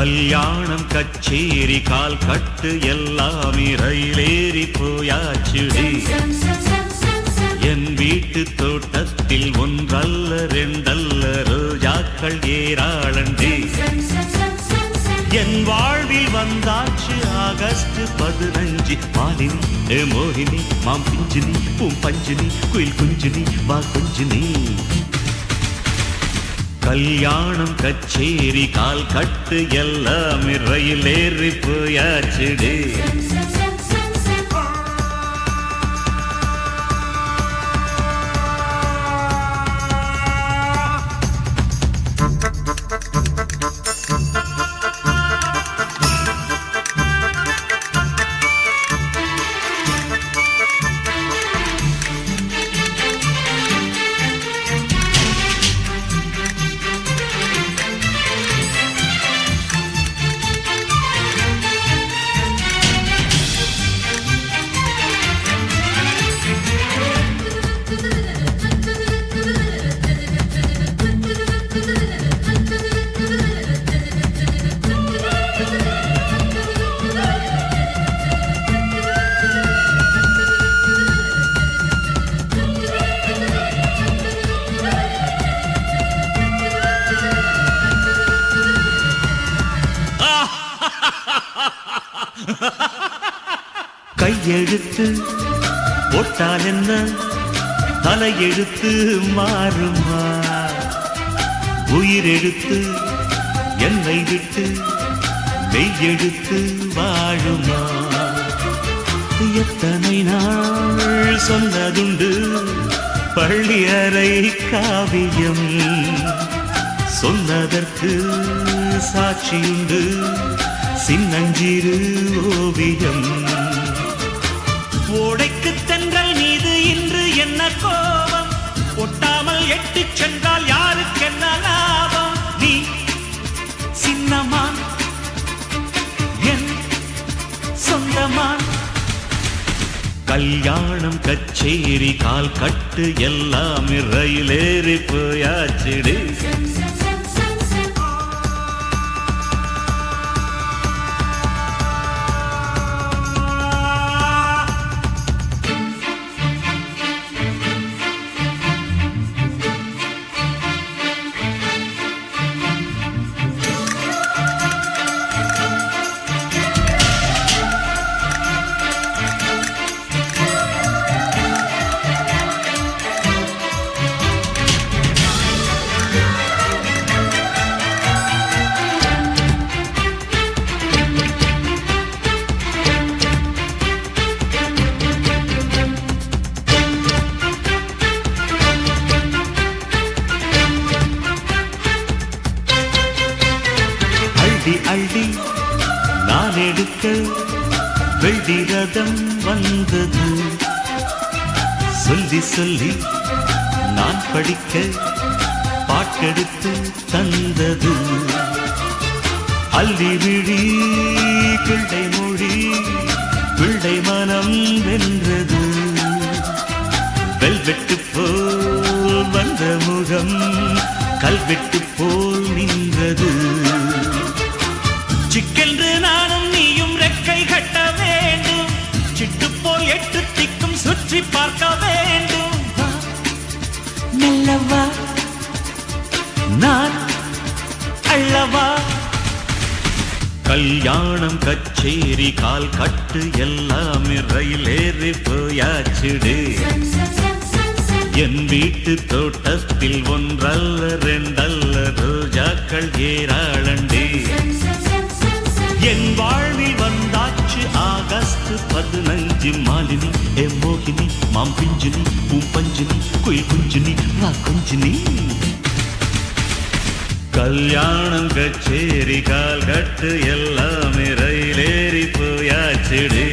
கல்யாணம் கச்சேரி கால் கட்டு எல்லாம் ரயிலேறி போயாச்சுடி. என் வீட்டு தோட்டத்தில் ஒன்றல்ல ரெண்டல்ல ரோஜாக்கள் ஏராளண்டி. என் வாழ்வில் வந்தாச்சு ஆகஸ்ட் 15. மாலினி மோகினி மாம் பிஞ்சினி பூம் பஞ்சினி குயில் குஞ்சினி வா குஞ்சினி. கல்யாணம் கச்சேரி கால் கட்டு எல்லாம் ரயிலேறி போயாச்சுடி. கையெழுத்து போட்டால் என்ன தலையெழுத்து மாறுமா? உயிரெழுத்து என்னை விட்டு மெய்யெழுத்து வாழுமா? எத்தனை நாள் சொன்னதுண்டு பள்ளி அறை காவியம். சொன்னதற்கு சாட்சியுண்டு சின்னஞ்சிறு ஓவியம். ஓடைக்கு தென்றல் மீது இன்று என்ன கோபம்? ஒட்டாமல் எட்டி சென்றால் யாருக்கு என்ன லாபம்? நீ சின்னமான் என் சொந்தமான். கல்யாணம் கச்சேரி கால் கட்டு எல்லாம் ரயிலேறி போயாச்சுடி. அள்ளி நான் எடுக்க வெள்ளி ரதம் வந்தது. சொல்லி சொல்லி நான் படிக்க பாட்டெடுத்து தந்தது. அள்ளி விழி கிள்ளை மொழி பிள்ளை மனம் வென்றது. வெல்வெட்டு போல் வந்த முகம் கல்வெட்டு போல் நின்றது. சிக்கென்று நானும் நீயும் ரெக்கை கட்ட வேண்டும். சிட்டு போல் 8 திக்கும் சுற்றி பார்க்க வேண்டும். மெல்லவா நான் அள்ளவா. கல்யாணம் கச்சேரி கால் கட்டு எல்லாம் ரயிலேறி போயாச்சுடு. என் வீட்டு தோட்டத்தில் ஒன்றல்ல ரெண்டல்ல ரோஜாக்கள் ஏராளண்டி. என் வாழ்வில் வந்தாச்சு ஆகஸ்ட் 15. மாலினி மோகினி மாம் பிஞ்சினி பூம் பஞ்சினி குயில் குஞ்சினி வா குஞ்சினி. கல்யாணம் கச்சேரி கால் கட்டு எல்லாம் ரயிலேறி போயாச்சுடி.